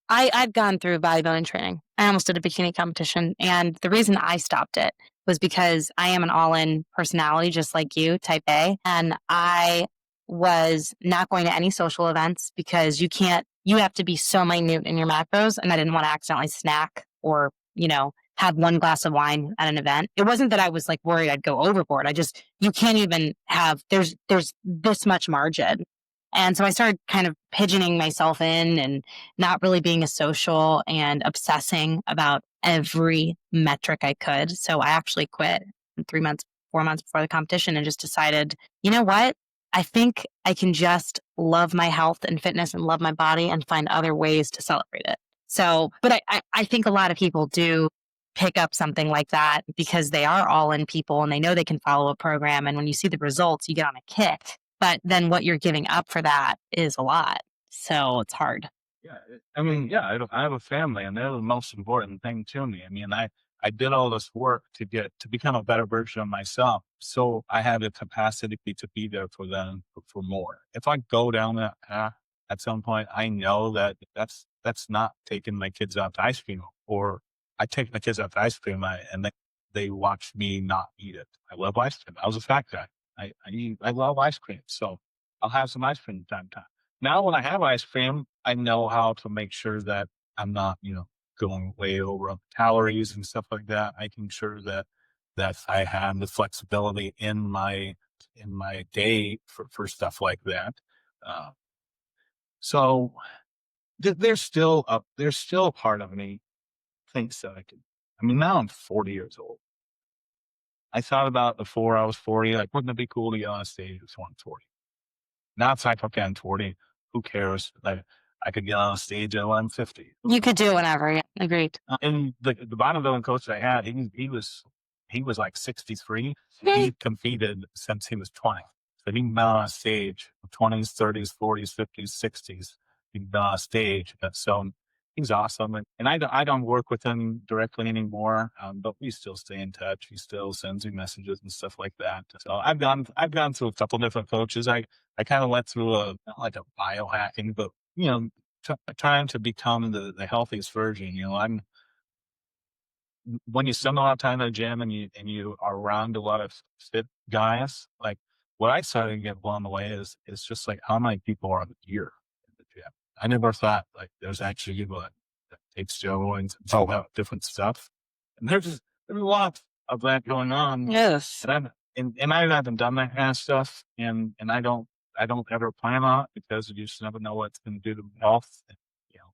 I've gone through bodybuilding training. I almost did a bikini competition. And the reason I stopped it was because I am an all-in personality, just like you, type A. And I was not going to any social events because you have to be so minute in your macros. And I didn't want to accidentally snack or, have one glass of wine at an event. It wasn't that I was worried I'd go overboard. You can't even have, there's this much margin. And so I started kind of pigeoning myself in and not really being a social and obsessing about every metric I could. So I actually quit 4 months before the competition and just decided, you know what? I think I can just love my health and fitness and love my body and find other ways to celebrate it. So, but I think a lot of people do pick up something like that because they are all in people and they know they can follow a program. And when you see the results, you get on a kick. But then what you're giving up for that is a lot. So it's hard. Yeah. I have a family, and they're the most important thing to me. I mean, I did all this work to become a better version of myself. So I have the capacity to be there for them for more. If I go down that path at some point, I know that that's not taking my kids out to ice cream, or I take my kids out to ice cream and they watch me not eat it. I love ice cream. I was a fat guy. I love ice cream. So I'll have some ice cream from time to time. Now, when I have ice cream, I know how to make sure that I'm not, going way over on calories and stuff like that. Making sure that I have the flexibility in my day for stuff like that. Uh, so there's still a part of me thinks that I can. I mean, now I'm 40 years old. I thought about before I was 40, like, wouldn't it be cool to get on a stage with someone 40? Now it's like, okay, I'm 40. Who cares? Like, I could get on a stage at 50. You could do whatever. Yeah, agreed. And the bodybuilding coach that I had, he was like 63. He competed since he was 20. So he'd been on a stage, 20s, 30s, 40s, 50s, 60s. He'd been on a stage. So he's awesome. And I don't work with him directly anymore, but we still stay in touch. He still sends me messages and stuff like that. So I've gone through a couple different coaches. I kind of went through not like a biohacking, but trying to become the healthiest version. When you spend a lot of time in the gym and you are around a lot of fit guys, like what I started to get blown away is just like how many people are here in the gym. I never thought like there's actually people that take steroids and all that different stuff. And there's a lot of that going on. Yes. And I haven't done that kind of stuff, and I don't ever plan on it because you just never know what it's going to do to my health.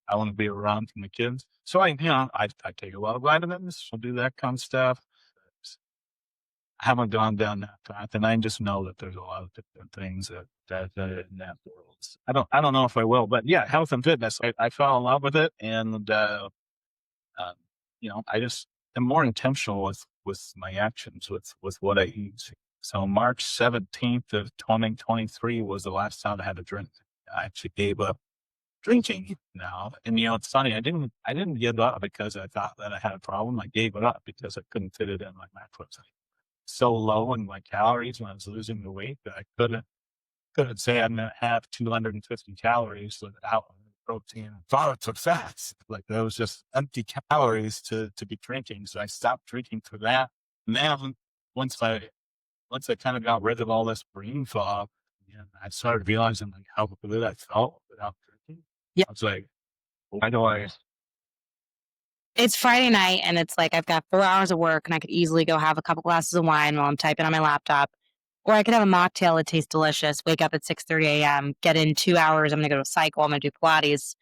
I want to be around for my kids. So I take a lot of vitamins. I'll do that kind of stuff. I haven't gone down that path, and I just know that there's a lot of different things that in that world. I don't know if I will, but yeah, health and fitness. I fell in love with it, and I just am more intentional with my actions, with what I eat. So March 17th of 2023 was the last time I had a drink. I actually gave up drinking now. And it's funny, I didn't give up because I thought that I had a problem. I gave it up because I couldn't fit it in my macros. So low in my calories when I was losing the weight that I couldn't say I'm gonna have 250 calories without protein and volatile fats. Like that was just empty calories to be drinking. So I stopped drinking for that. And then once I kind of got rid of all this brain fog, I started realizing like how good I felt without drinking. Yeah. I was like, why do I? It's Friday night and it's like I've got 4 hours of work and I could easily go have a couple glasses of wine while I'm typing on my laptop. Or I could have a mocktail that tastes delicious, wake up at 6:30 a.m., get in 2 hours. I'm going to go to a cycle. I'm going to do Pilates.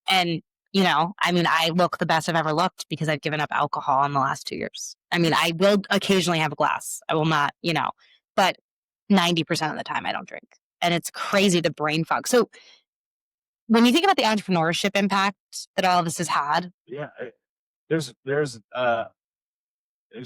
And, I look the best I've ever looked because I've given up alcohol in the last 2 years. I will occasionally have a glass. I will not, but 90% of the time I don't drink. And it's crazy the brain fog. So when you think about the entrepreneurship impact that all of this has had. Yeah, there's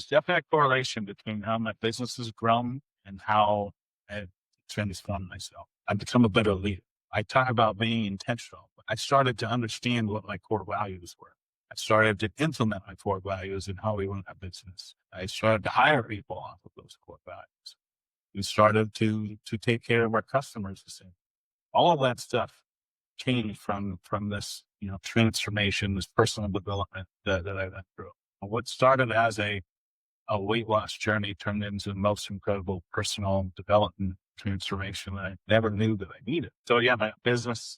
definitely a correlation between how my business has grown and how I've transformed myself. I've become a better leader. I talk about being intentional. I started to understand what my core values were. I started to implement my core values in how we run our business. I started to hire people off of those core values. We started to take care of our customers the same. All of that stuff came from this, transformation, this personal development that I went through. What started as a weight loss journey turned into the most incredible personal development transformation that I never knew that I needed. So yeah, my business.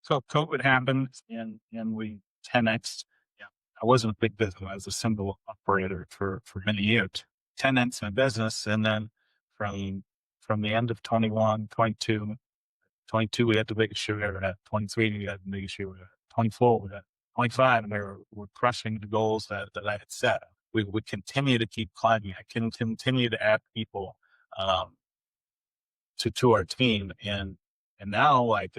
So COVID happened and we 10x. Yeah, I wasn't a big business. I was a single operator for many years. 10x my business, and then from the end of 21, 22, 22 we had the biggest year we ever had. 23 we had the biggest year we ever had. 24 we had. 25 and we're crushing the goals that I had set. We would continue to keep climbing. I can continue to add people. to our team. And now like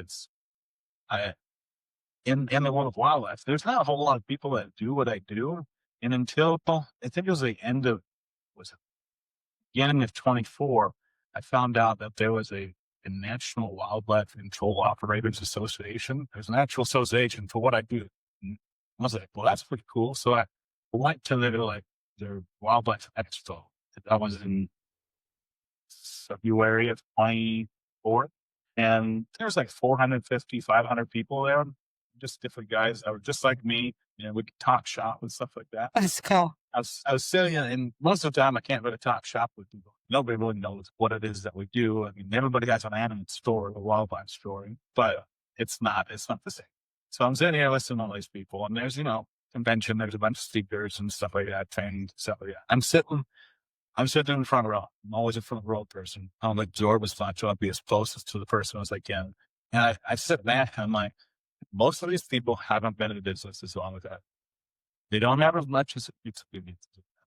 in the world of wildlife, there's not a whole lot of people that do what I do. And until I think it was the end of, was it beginning of 24, I found out that there was a National Wildlife Control Operators Association. There's an actual association for what I do. And I was like, well, that's pretty cool. So I went to their wildlife expo. That was in February of 24. And there was like 450, 500 people there, just different guys that were just like me. We could talk shop and stuff like that. That's cool. I was sitting, and most of the time I can't really talk shop with people. Nobody really knows what it is that we do. I mean, everybody has an animal store, a wildlife store, but it's not the same. So I'm sitting here listening to all these people, and there's, convention, there's a bunch of speakers and stuff like that, training, stuff like that. I'm sitting in the front row. I'm always a front row person. I'm like, George was fine, so I'd be as closest to the person as I can. And I sit back, and I'm like, most of these people haven't been in business as long as that. They don't have as much as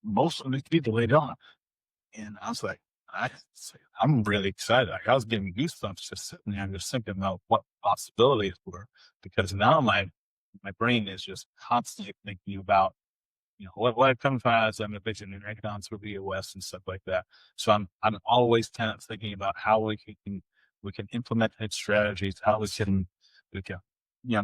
most of these people, they don't. And I was like, I'm really excited. Like, I was getting goosebumps just sitting there and just thinking about what possibilities were, because now my brain is just constantly thinking about, what I've come from as I'm a vision in economics for the West and stuff like that. So I'm always kind of thinking about how we can implement its strategies, how we can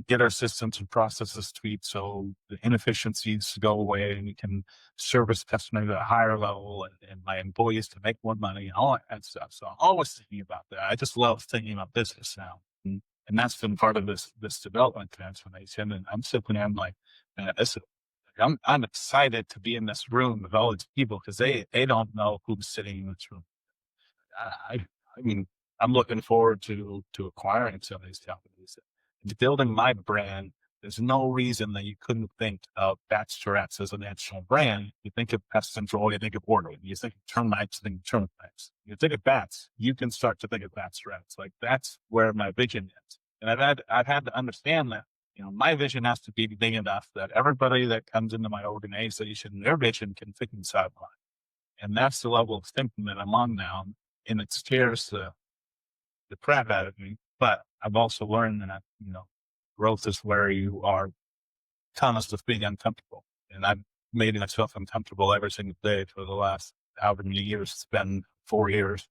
get our systems and processes tweaked so the inefficiencies go away, and we can service customers at a higher level, and my employees can make more money and all that kind of stuff. So I'm always thinking about that. I just love thinking about business now. And that's been part of this development transformation. And I'm simply, I'm like, I'm excited to be in this room with all these people, because they don't know who's sitting in this room. I mean, I'm looking forward to acquiring some of these companies. Building my brand, there's no reason that you couldn't think of Bats Tourette's as a national brand. You think of pest control, you think of ordering. You think of termites, you think of termites. You think of bats, you can start to think of Bats Tourette's. Like, that's where my vision is. And I've had to understand that, my vision has to be big enough that everybody that comes into my organization, their vision can fit inside mine. And that's the level of thinking that I'm on now. And it scares the crap out of me. But I've also learned that, growth is where you are constantly being uncomfortable. And I've made myself uncomfortable every single day for the last however many years. It's been 4 years.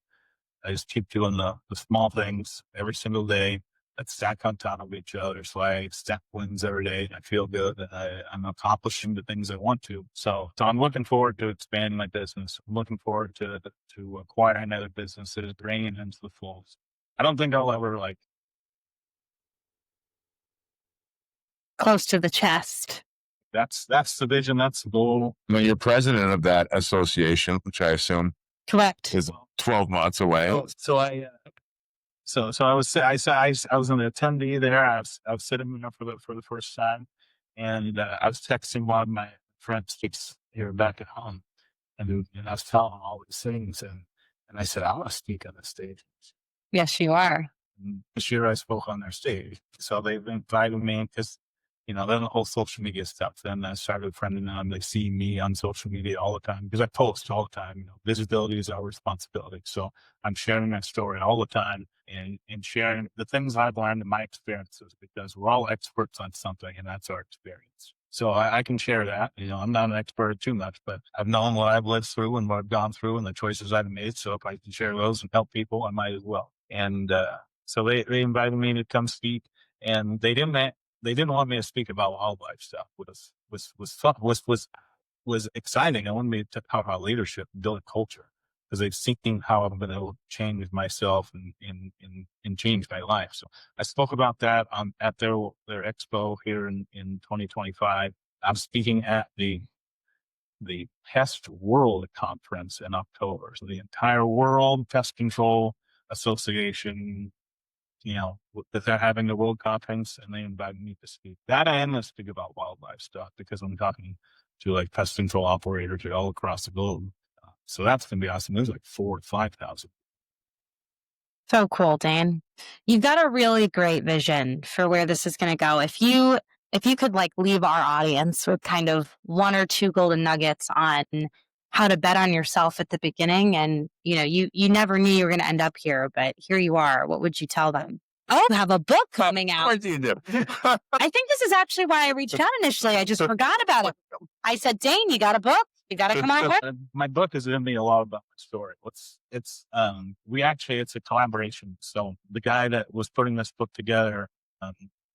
I just keep doing the small things every single day that stack on top of each other. So I stack wins every day. I feel good that I'm accomplishing the things I want to. So I'm looking forward to expanding my business. I'm looking forward to acquiring other businesses, bringing into the fold. I don't think I'll ever Close to the chest. That's the vision. That's the goal. Well, you're president of that association, which I assume Correct. is 12 months away. So I was an attendee there. I was sitting there for the first time, and I was texting one of my friends here back at home, and I was telling him all these things, and I said, I want to speak on the stage. Yes, you are. And this year I spoke on their stage, so they've invited me because, then the whole social media stuff. Then I started friending them. They see me on social media all the time because I post all the time. Visibility is our responsibility. So I'm sharing my story all the time and sharing the things I've learned in my experiences, because we're all experts on something, and that's our experience. So I can share that. I'm not an expert too much, but I've known what I've lived through and what I've gone through and the choices I've made. So if I can share those and help people, I might as well. And so they invited me to come speak, and they didn't want me to speak about wildlife stuff, which was exciting. I wanted me to talk about leadership and building culture, because they've seen how I've been able to change myself and change my life. So I spoke about that at their expo here in 2025. I'm speaking at the Pest World Conference in October. So the entire World Pest Control Association, that they're having the World Conference, and they invited me to speak. That I am going to speak about wildlife stuff, because I'm talking to pest control operators all across the globe. So that's going to be awesome. There's 4,000 to 5,000. So cool, Daine. You've got a really great vision for where this is going to go. If you could leave our audience with kind of one or two golden nuggets on how to bet on yourself at the beginning. And, you never knew you were going to end up here, but here you are. What would you tell them? Oh, I have a book coming out. Of course you do. I think this is actually why I reached out initially. I just forgot about it. I said, Daine, you got a book? You got to come on with. My book is going to be a lot about my story. It's a collaboration. So the guy that was putting this book together,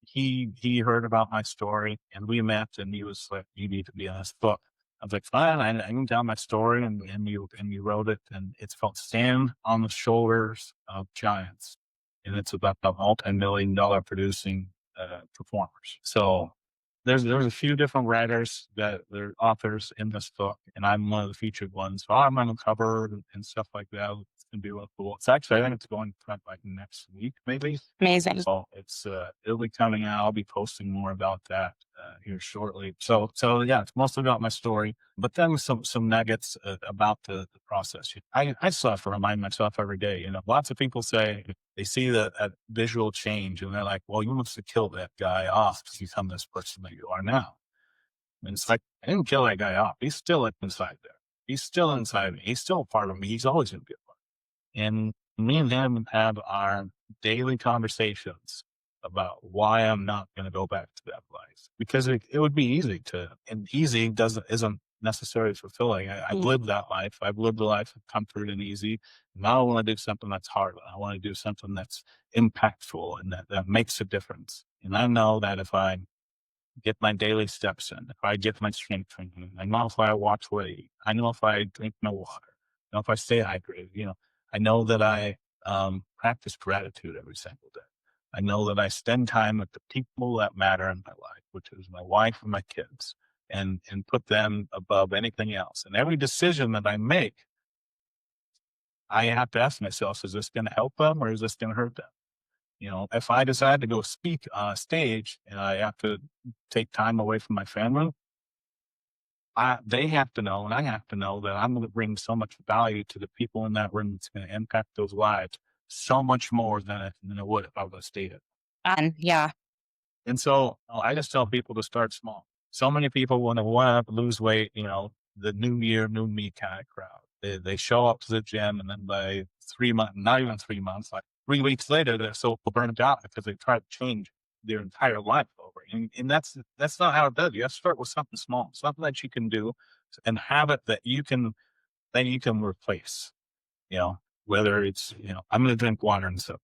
he heard about my story and we met and he was like, you need to be on this book. I was like, fine, I can tell my story and you wrote it, and it's called Stand on the Shoulders of Giants. And it's about the multi-million-dollar producing performers. So there's a few different writers that they're authors in this book, and I'm one of the featured ones. So I'm on the cover and stuff like that. It's gonna be real cool. It's actually, I think it's going to print like next week, maybe. Amazing. So it'll be coming out. I'll be posting more about that here shortly. So yeah, it's mostly about my story, but then some nuggets about the process. I still have to remind myself every day. Lots of people say they see that visual change and they're like, well, you must have killed that guy off to become this person that you are now. And it's like, I didn't kill that guy off. He's still inside there. He's still inside me. He's still a part of me. He's always going to be a part. And me and him have our daily conversations about why I'm not going to go back to that life, because it would be easy and easy isn't necessarily fulfilling. I've lived that life. I've lived a life of comfort and easy. Now I want to do something that's hard. I want to do something that's impactful and that makes a difference. And I know that if I get my daily steps in, if I get my strength training, I know if I watch what I eat, I know if I drink my water, I know if I stay hydrated, I know that I practice gratitude every single day. I know that I spend time with the people that matter in my life, which is my wife and my kids, and put them above anything else. And every decision that I make, I have to ask myself, is this going to help them or is this going to hurt them? If I decide to go speak on a stage and I have to take time away from my family, they have to know and I have to know that I'm going to bring so much value to the people in that room. It's going to impact those lives so much more than it would if I would have stayed it. Yeah. And so I just tell people to start small. So many people want to lose weight, the new year, new me kind of crowd. They show up to the gym and then by 3 months, not even 3 months, like 3 weeks later, they're so burned out because they try to change their entire life over. And that's not how it does. You have to start with something small, something that you can do and have it that you can replace, whether it's, I'm going to drink water and stuff.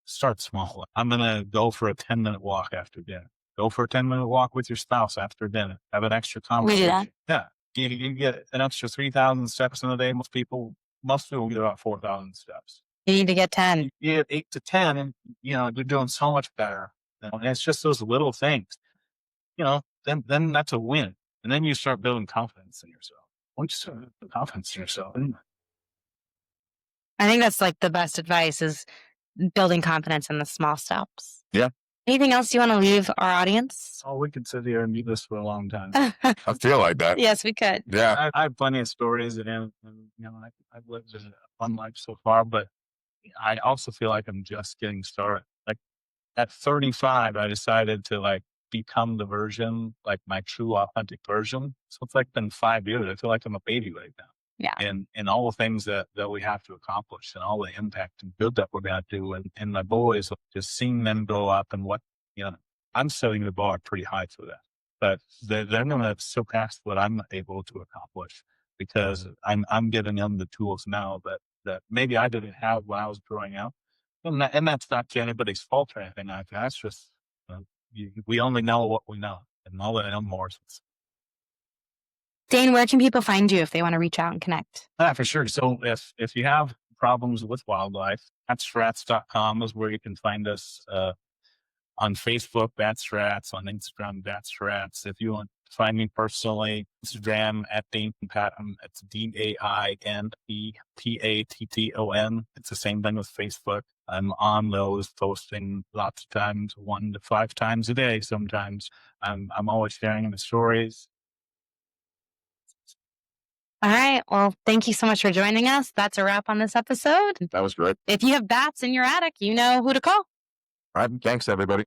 Start small. I'm going to go for a 10-minute walk after dinner. Go for a 10-minute walk with your spouse after dinner. Have an extra conversation. We do that. Yeah. You get an extra 3,000 steps in a day. Most people get about 4,000 steps. You need to get 10. You get 8 to 10 and, you're doing so much better. And it's just those little things, then that's a win. And then you start building confidence in yourself. Once you start building confidence in yourself. I think that's like the best advice is building confidence in the small steps. Yeah. Anything else you want to leave our audience? Oh, we could sit here and do this for a long time. I feel like that. Yes, we could. Yeah. I have plenty of stories and I've lived a fun life so far, but I also feel like I'm just getting started. Like at 35, I decided to become the version, like my true authentic version. So it's been 5 years. I feel like I'm a baby right now. Yeah. And all the things that we have to accomplish and all the impact and build that we're going to do. And my boys, just seeing them grow up and I'm setting the bar pretty high for that. But they're going to surpass what I'm able to accomplish because I'm giving them the tools now that maybe I didn't have when I was growing up. And that's not anybody's fault or anything like that. That's just, we only know what we know and all that and more. Daine, where can people find you if they want to reach out and connect? For sure. So if you have problems with wildlife, batsrats.com is where you can find us on Facebook, Batsrats, on Instagram, Batsrats. If you want to find me personally, Instagram at Daine Patton. It's DainPatton. It's the same thing with Facebook. I'm on those posting lots of times, 1 to 5 times a day. Sometimes I'm always sharing the stories. All right. Well, thank you so much for joining us. That's a wrap on this episode. That was great. If you have bats in your attic, you know who to call. All right. Thanks, everybody.